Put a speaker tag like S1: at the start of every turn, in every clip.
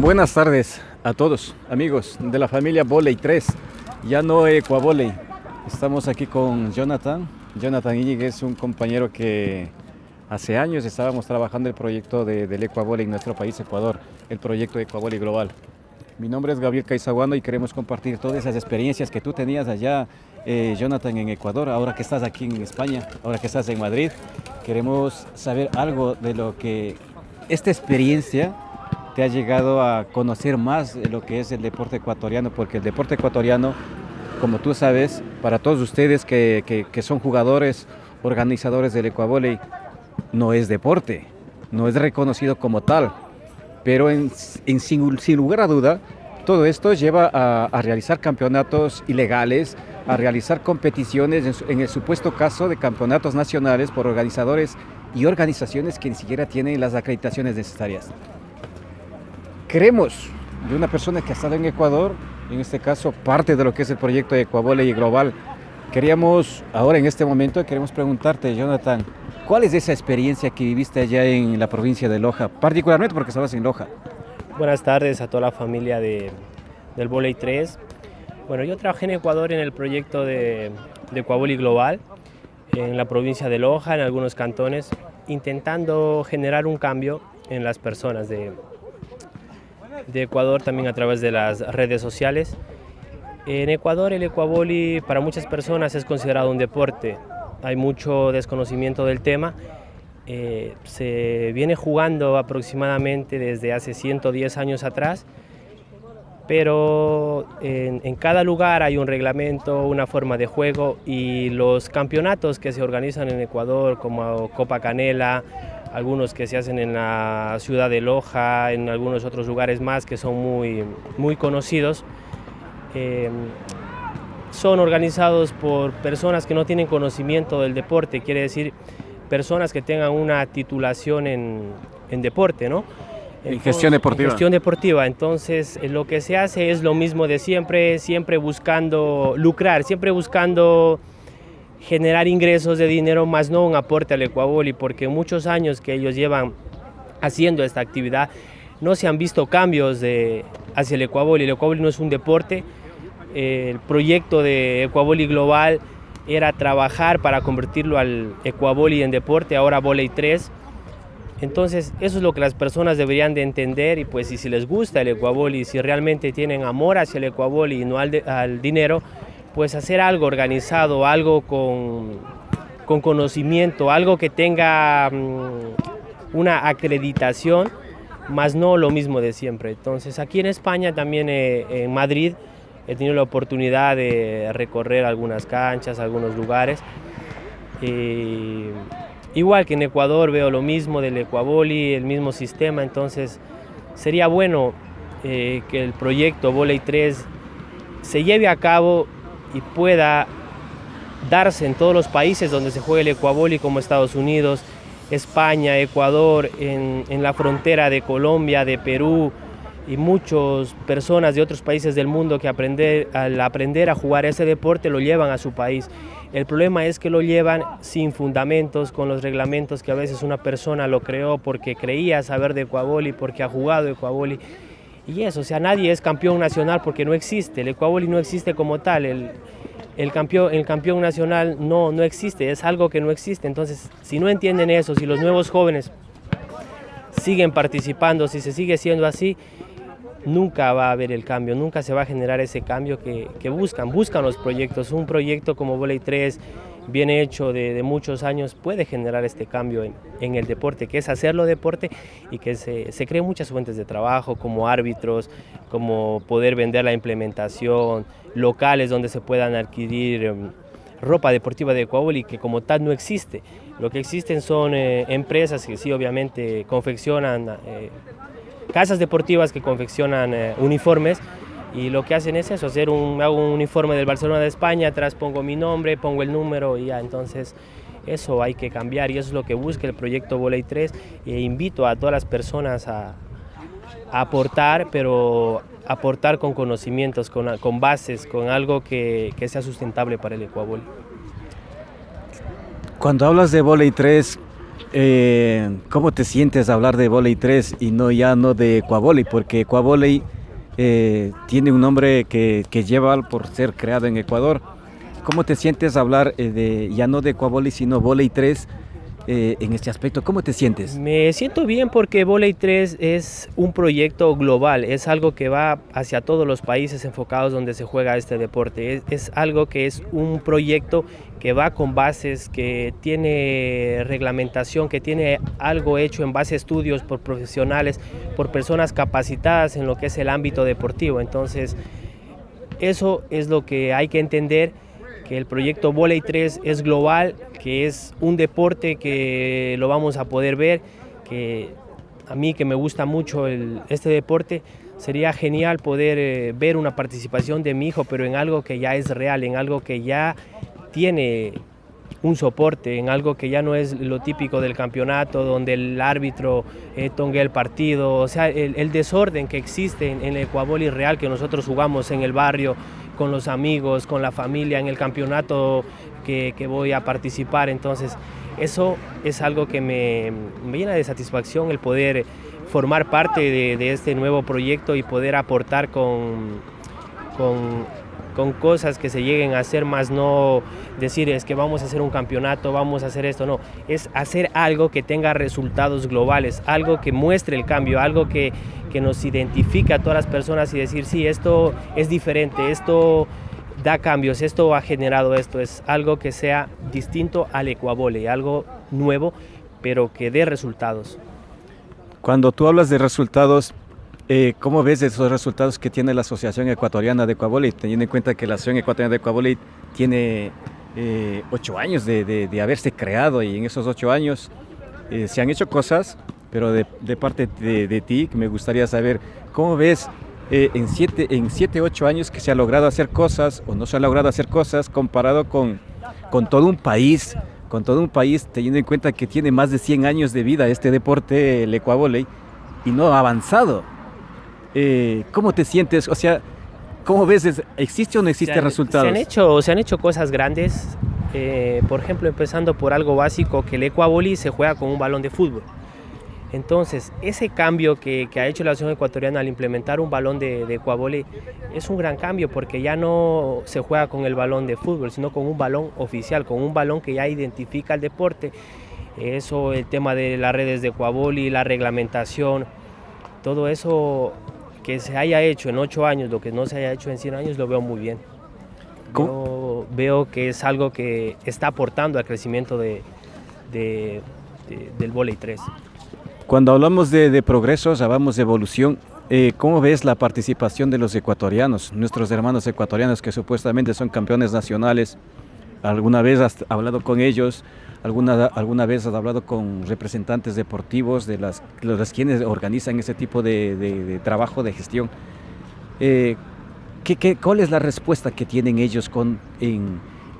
S1: Buenas tardes a todos, amigos de la familia Voley 3, ya no Ecuavoley. Estamos aquí con Jonathan. Jonathan Íñiguez es un compañero que hace años estábamos trabajando el proyecto del Ecuavoley en nuestro país, Ecuador, el proyecto Ecuavoley Global. Mi nombre es Gabriel Caizaguando y queremos compartir todas esas experiencias que tú tenías allá, Jonathan, en Ecuador, ahora que estás aquí en España, ahora que estás en Madrid. Queremos saber algo de lo que esta experiencia te ha llegado a conocer más de lo que es el deporte ecuatoriano, porque el deporte ecuatoriano, como tú sabes, para todos ustedes que son jugadores, organizadores del Ecuavoley, no es deporte, no es reconocido como tal, pero sin lugar a duda, todo esto lleva a realizar campeonatos ilegales, a realizar competiciones, en el supuesto caso de campeonatos nacionales por organizadores y organizaciones que ni siquiera tienen las acreditaciones necesarias. Queremos de una persona que ha estado en Ecuador, en este caso parte de lo que es el proyecto de Ecuavoley Global. Queríamos, ahora en este momento, queremos preguntarte, Jonathan, ¿cuál es esa experiencia que viviste allá en la provincia de Loja, particularmente porque estabas en Loja?
S2: Buenas tardes a toda la familia del Voley 3. Bueno, yo trabajé en Ecuador en el proyecto de Ecuavoley Global, en la provincia de Loja, en algunos cantones, intentando generar un cambio en las personas de Ecuador, también a través de las redes sociales. En Ecuador el Ecuavoley para muchas personas es considerado un deporte, hay mucho desconocimiento del tema. Se viene jugando aproximadamente desde hace 110 años atrás, pero en cada lugar hay un reglamento, una forma de juego, y los campeonatos que se organizan en Ecuador, como Copa Canela, algunos que se hacen en la ciudad de Loja, en algunos otros lugares más que son muy conocidos, son organizados por personas que no tienen conocimiento del deporte, quiere decir personas que tengan una titulación en deporte, ¿no?
S1: En gestión deportiva.
S2: En gestión deportiva. Entonces, lo que se hace es lo mismo de siempre, siempre buscando lucrar, siempre buscando generar ingresos de dinero, más no un aporte al Ecuavoley, porque muchos años que ellos llevan haciendo esta actividad no se han visto cambios hacia el Ecuavoley. El Ecuavoley no es un deporte. El proyecto de Ecuavoley Global era trabajar para convertirlo al Ecuavoley en deporte, ahora Voley 3. Entonces eso es lo que las personas deberían de entender, y pues si les gusta el Ecuavoley, si realmente tienen amor hacia el Ecuavoley y no al dinero, pues hacer algo organizado, algo con conocimiento, algo que tenga una acreditación, más no lo mismo de siempre. Entonces aquí en España, también en Madrid, he tenido la oportunidad de recorrer algunas canchas, algunos lugares. Igual que en Ecuador veo lo mismo del Ecuavoley, el mismo sistema, entonces sería bueno que el proyecto Voley 3 se lleve a cabo y pueda darse en todos los países donde se juega el Ecuavoley, como Estados Unidos, España, Ecuador, en la frontera de Colombia, de Perú, y muchas personas de otros países del mundo que al aprender a jugar ese deporte lo llevan a su país. El problema es que lo llevan sin fundamentos, con los reglamentos que a veces una persona lo creó porque creía saber de Ecuavoley, porque ha jugado Ecuavoley. Y eso, o sea, nadie es campeón nacional porque no existe. El Ecuavoley no existe como tal. El campeón nacional no existe, es algo que no existe. Entonces, si no entienden eso, si los nuevos jóvenes siguen participando, si se sigue siendo así, nunca va a haber el cambio, nunca se va a generar ese cambio que buscan los proyectos. Un proyecto como Voley 3, bien hecho de muchos años, puede generar este cambio en el deporte, que es hacerlo deporte, y que se creen muchas fuentes de trabajo, como árbitros, como poder vender la implementación, locales donde se puedan adquirir ropa deportiva de Ecuavoley, que como tal no existe. Lo que existen son empresas que sí, obviamente, confeccionan casas deportivas que confeccionan uniformes, y lo que hacen es eso, hago un uniforme del Barcelona de España, atrás pongo mi nombre, pongo el número y ya. Entonces eso hay que cambiar, y eso es lo que busca el proyecto Voley 3, e invito a todas las personas a aportar, pero aportar con conocimientos, con bases, con algo que sea sustentable para el Ecuavoley.
S1: Cuando hablas de Voley 3, ¿Cómo te sientes hablar de vóley 3 y ya no de ecuavóley? Porque ecuavóley tiene un nombre que lleva por ser creado en Ecuador. ¿Cómo te sientes hablar ya no de ecuavóley sino vóley 3 en este aspecto? ¿Cómo te sientes?
S2: Me siento bien porque Vóley 3 es un proyecto global, es algo que va hacia todos los países enfocados donde se juega este deporte. Es algo que es un proyecto que va con bases, que tiene reglamentación, que tiene algo hecho en base a estudios por profesionales, por personas capacitadas en lo que es el ámbito deportivo. Entonces, eso es lo que hay que entender, que el proyecto Vóley 3 es global, que es un deporte que lo vamos a poder ver, que a mí que me gusta mucho este deporte, sería genial poder ver una participación de mi hijo, pero en algo que ya es real, en algo que ya tiene un soporte, en algo que ya no es lo típico del campeonato, donde el árbitro tongue el partido, o sea, el desorden que existe en el ecuavóley real que nosotros jugamos en el barrio, con los amigos, con la familia, en el campeonato que voy a participar. Entonces, eso es algo que me llena de satisfacción, el poder formar parte de este nuevo proyecto y poder aportar con cosas que se lleguen a hacer, más no decir es que vamos a hacer un campeonato, vamos a hacer esto, no, es hacer algo que tenga resultados globales, algo que muestre el cambio, algo que nos identifique a todas las personas y decir, sí, esto es diferente, esto da cambios, esto ha generado esto, es algo que sea distinto al ecuavóley, algo nuevo, pero que dé resultados.
S1: Cuando tú hablas de resultados, ¿cómo ves esos resultados que tiene la Asociación Ecuatoriana de Ecuavóley, teniendo en cuenta que la Asociación Ecuatoriana de Ecuavóley tiene 8 años de haberse creado, y en esos 8 años se han hecho cosas, pero de parte de ti me gustaría saber cómo ves en 7, 8 años que se ha logrado hacer cosas o no se ha logrado hacer cosas comparado con todo un país, teniendo en cuenta que tiene más de 100 años de vida este deporte, el ecuavóley, y no ha avanzado. ¿Cómo te sientes? O sea, ¿cómo ves? ¿Existe o no existe resultados?
S2: Se han hecho cosas grandes, por ejemplo, empezando por algo básico, que el ecuavóley se juega con un balón de fútbol. Entonces, ese cambio que ha hecho la Asociación Ecuatoriana al implementar un balón de ecuavóley es un gran cambio, porque ya no se juega con el balón de fútbol, sino con un balón oficial, con un balón que ya identifica el deporte. Eso, el tema de las redes de ecuavóley, la reglamentación, todo eso que se haya hecho en 8 años, lo que no se haya hecho en 100 años, lo veo muy bien. Veo que es algo que está aportando al crecimiento del vóley 3.
S1: Cuando hablamos de progresos, hablamos de evolución. ¿Cómo ves la participación de los ecuatorianos, nuestros hermanos ecuatorianos que supuestamente son campeones nacionales? ¿Alguna vez has hablado con ellos? ¿Alguna vez has hablado con representantes deportivos de las quienes organizan ese tipo de trabajo de gestión? ¿Cuál es la respuesta que tienen ellos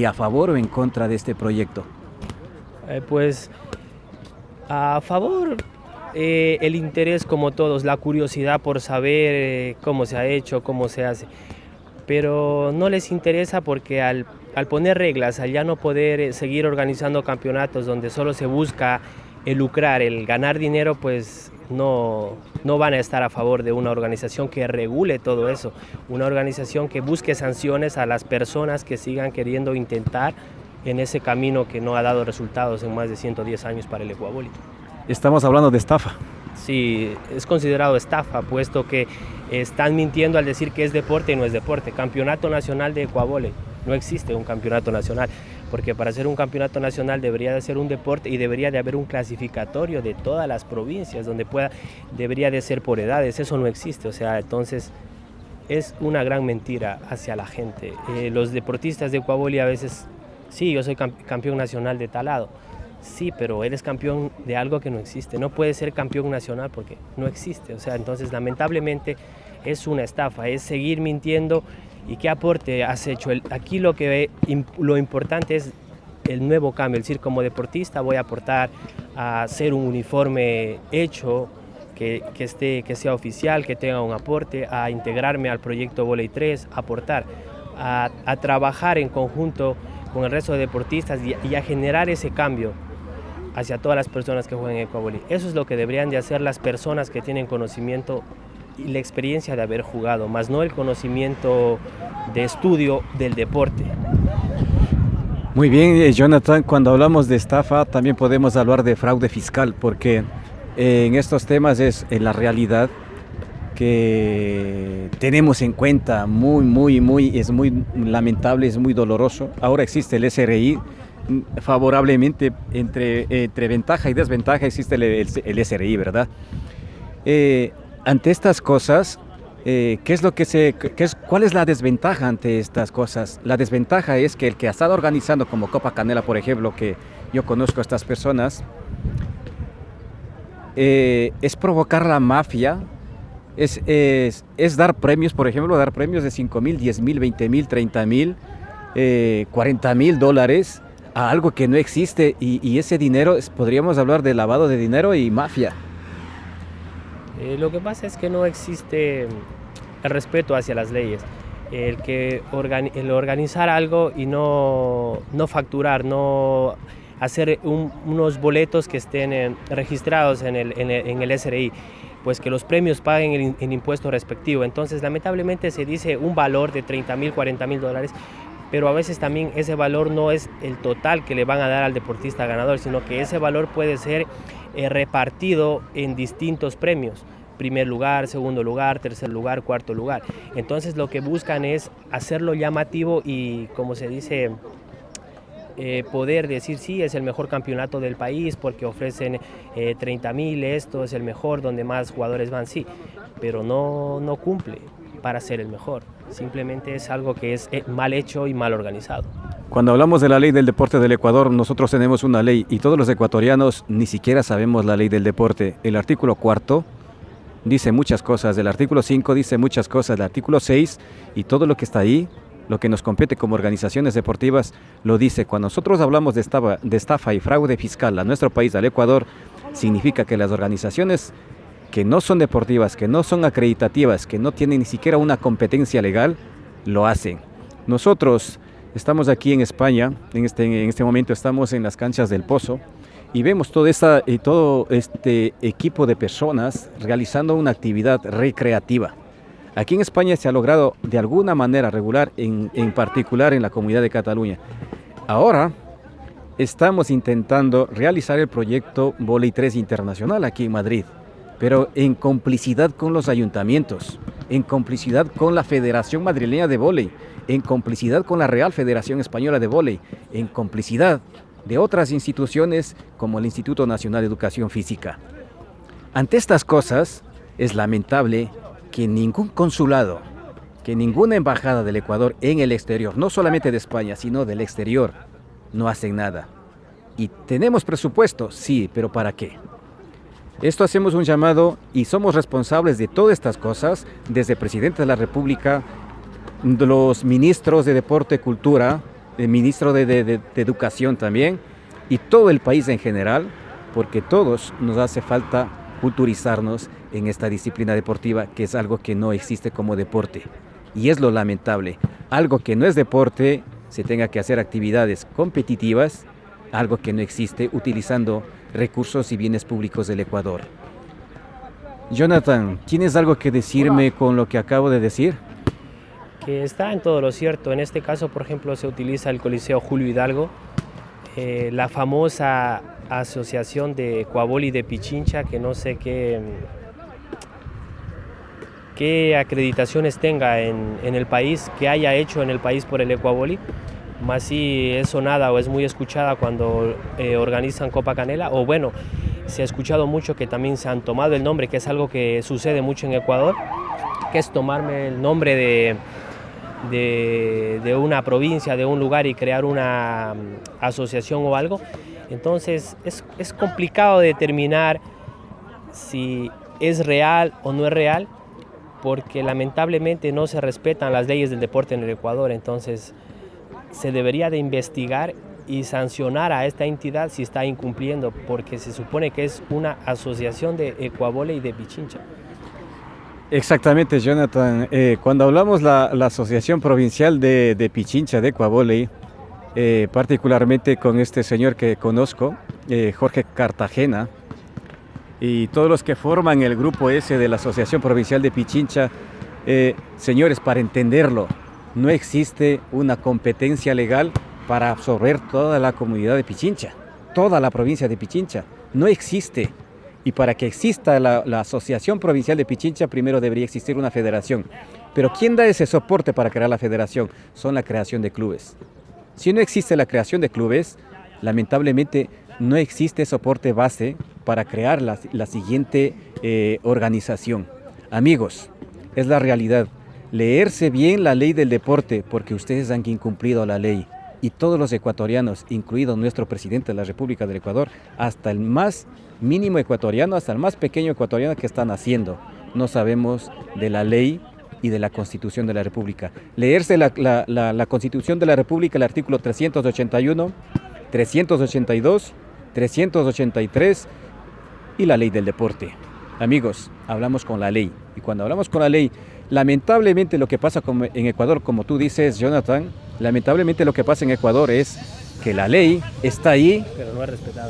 S1: a favor o en contra de este proyecto?
S2: Pues a favor, el interés, como todos, la curiosidad por saber cómo se ha hecho, cómo se hace, pero no les interesa porque al poner reglas, al ya no poder seguir organizando campeonatos donde solo se busca el lucrar, el ganar dinero, pues no van a estar a favor de una organización que regule todo eso, una organización que busque sanciones a las personas que sigan queriendo intentar en ese camino que no ha dado resultados en más de 110 años para el ecuavóley.
S1: Estamos hablando de estafa.
S2: Sí, es considerado estafa, puesto que están mintiendo al decir que es deporte y no es deporte. Campeonato Nacional de Ecuavóley, no existe un campeonato nacional, porque para ser un campeonato nacional debería de ser un deporte y debería de haber un clasificatorio de todas las provincias donde debería de ser por edades. Eso no existe, o sea, entonces es una gran mentira hacia la gente. Los deportistas de ecuavóley a veces, sí, yo soy campeón nacional de tal lado. Sí, pero eres campeón de algo que no existe. No puedes ser campeón nacional porque no existe. O sea, entonces lamentablemente es una estafa, es seguir mintiendo. ¿Y qué aporte has hecho? Aquí lo importante es el nuevo cambio. Es decir, como deportista voy a aportar a hacer un uniforme hecho, que sea oficial, que tenga un aporte, a integrarme al proyecto Vóley 3, aportar, a trabajar en conjunto con el resto de deportistas y a generar ese cambio. hacia todas las personas que juegan ecuavoli. Eso es lo que deberían de hacer las personas que tienen conocimiento y la experiencia de haber jugado, más no el conocimiento de estudio del deporte.
S1: Muy bien, Jonathan, cuando hablamos de estafa también podemos hablar de fraude fiscal, porque en estos temas es en la realidad que tenemos en cuenta es muy lamentable, es muy doloroso. Ahora existe el SRI, favorablemente entre ventaja y desventaja existe el SRI, ¿verdad? Ante estas cosas, ¿cuál es la desventaja ante estas cosas? La desventaja es que el que ha estado organizando como Copa Canela, por ejemplo, que yo conozco a estas personas, es provocar la mafia, es dar premios, por ejemplo, dar premios de 5,000, 10,000, 20,000, 30,000, 40,000 dólares a algo que no existe y ese dinero, podríamos hablar de lavado de dinero y mafia.
S2: Lo que pasa es que no existe el respeto hacia las leyes. El organizar algo y no facturar, no hacer unos boletos que estén registrados en el SRI, pues que los premios paguen el impuesto respectivo. Entonces, lamentablemente se dice un valor de 30,000, 40,000 dólares, pero a veces también ese valor no es el total que le van a dar al deportista ganador, sino que ese valor puede ser repartido en distintos premios: primer lugar, segundo lugar, tercer lugar, cuarto lugar. Entonces lo que buscan es hacerlo llamativo y, como se dice, poder decir sí, es el mejor campeonato del país porque ofrecen 30,000, esto es el mejor, donde más jugadores van, sí, pero no cumple para ser el mejor. Simplemente es algo que es mal hecho y mal organizado.
S1: Cuando hablamos de la ley del deporte del Ecuador, nosotros tenemos una ley y todos los ecuatorianos ni siquiera sabemos la ley del deporte. El artículo 4 dice muchas cosas, el artículo 5 dice muchas cosas, el artículo 6 y todo lo que está ahí, lo que nos compete como organizaciones deportivas, lo dice. Cuando nosotros hablamos de estafa y fraude fiscal a nuestro país, al Ecuador, significa que las organizaciones que no son deportivas, que no son acreditativas, que no tienen ni siquiera una competencia legal, lo hacen. Nosotros estamos aquí en España, en este momento estamos en las canchas del Pozo y vemos todo este equipo de personas realizando una actividad recreativa. Aquí en España se ha logrado de alguna manera regular, en particular en la Comunidad de Cataluña. Ahora estamos intentando realizar el proyecto Vóley 3 Internacional aquí en Madrid, pero en complicidad con los ayuntamientos, en complicidad con la Federación Madrileña de Vóley, en complicidad con la Real Federación Española de Vóley, en complicidad de otras instituciones como el Instituto Nacional de Educación Física. Ante estas cosas, es lamentable que ningún consulado, que ninguna embajada del Ecuador en el exterior, no solamente de España, sino del exterior, no hacen nada. ¿Y tenemos presupuesto? Sí, pero ¿para qué? Esto hacemos un llamado y somos responsables de todas estas cosas, desde el presidente de la República, los ministros de Deporte y Cultura, el ministro de Educación también, y todo el país en general, porque todos nos hace falta culturizarnos en esta disciplina deportiva, que es algo que no existe como deporte. Y es lo lamentable, algo que no es deporte, se tenga que hacer actividades competitivas, algo que no existe, utilizando recursos y bienes públicos del Ecuador. Jonathan, ¿tienes algo que decirme con lo que acabo de decir?
S2: Que está en todo lo cierto. En este caso, por ejemplo, se utiliza el Coliseo Julio Hidalgo, la famosa Asociación de Ecuavoli de Pichincha, que no sé qué acreditaciones tenga en el país, que haya hecho en el país por el Ecuavoli, más si es sonada o es muy escuchada cuando organizan Copa Canela, o bueno, se ha escuchado mucho que también se han tomado el nombre, que es algo que sucede mucho en Ecuador, que es tomarme el nombre de una provincia, de un lugar y crear una asociación o algo. Entonces es complicado determinar si es real o no es real, porque lamentablemente no se respetan las leyes del deporte en el Ecuador. Entonces se debería de investigar y sancionar a esta entidad si está incumpliendo, porque se supone que es una asociación de Ecuavoli y de Pichincha.
S1: Exactamente, Jonathan. Cuando hablamos la Asociación Provincial de Pichincha de Ecuavoli, particularmente con este señor que conozco, Jorge Cartagena, y todos los que forman el grupo ese de la Asociación Provincial de Pichincha. Señores, para entenderlo, no existe una competencia legal para absorber toda la comunidad de Pichincha, toda la provincia de Pichincha. No existe. Y para que exista la Asociación Provincial de Pichincha, primero debería existir una federación. Pero ¿quién da ese soporte para crear la federación? Son la creación de clubes. Si no existe la creación de clubes, lamentablemente no existe soporte base para crear la siguiente organización. Amigos, es la realidad. Leerse bien la ley del deporte, porque ustedes han incumplido la ley. Y todos los ecuatorianos, incluido nuestro presidente de la República del Ecuador, hasta el más mínimo ecuatoriano, hasta el más pequeño ecuatoriano que están haciendo, no sabemos de la ley y de la Constitución de la República. Leerse la Constitución de la República, el artículo 381, 382, 383 y la ley del deporte. Amigos, hablamos con la ley. Y cuando hablamos con la ley, lamentablemente lo que pasa en Ecuador, como tú dices, Jonathan, lamentablemente lo que pasa en Ecuador es que la ley está ahí,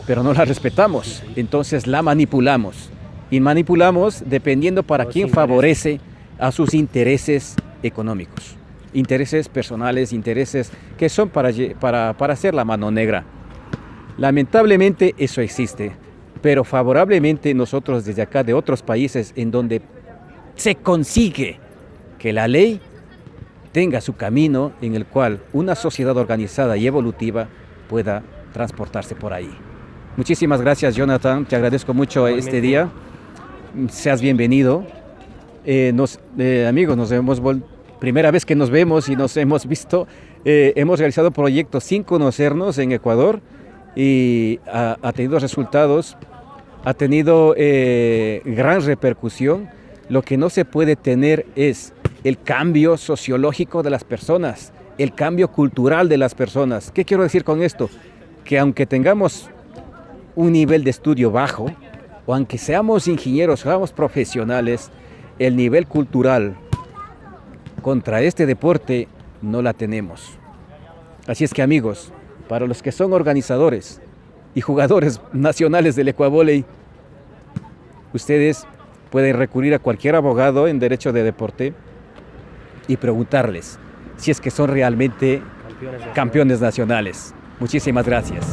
S1: pero no la respetamos. Entonces la manipulamos. Y manipulamos dependiendo para quién favorece a sus intereses económicos. Intereses personales, intereses que son para hacer la mano negra. Lamentablemente eso existe. Pero favorablemente nosotros desde acá, de otros países en donde se consigue que la ley tenga su camino en el cual una sociedad organizada y evolutiva pueda transportarse por ahí. Muchísimas gracias, Jonathan, te agradezco mucho este día. Seas bienvenido. Amigos, primera vez que nos vemos y nos hemos visto. Hemos realizado proyectos sin conocernos en Ecuador y ha tenido resultados, ha tenido gran repercusión. Lo que no se puede tener es el cambio sociológico de las personas, el cambio cultural de las personas. ¿Qué quiero decir con esto? Que aunque tengamos un nivel de estudio bajo, o aunque seamos ingenieros, seamos profesionales, el nivel cultural contra este deporte no la tenemos. Así es que, amigos, para los que son organizadores y jugadores nacionales del ecuavóley, ustedes pueden recurrir a cualquier abogado en derecho de deporte y preguntarles si es que son realmente campeones nacionales. Muchísimas gracias.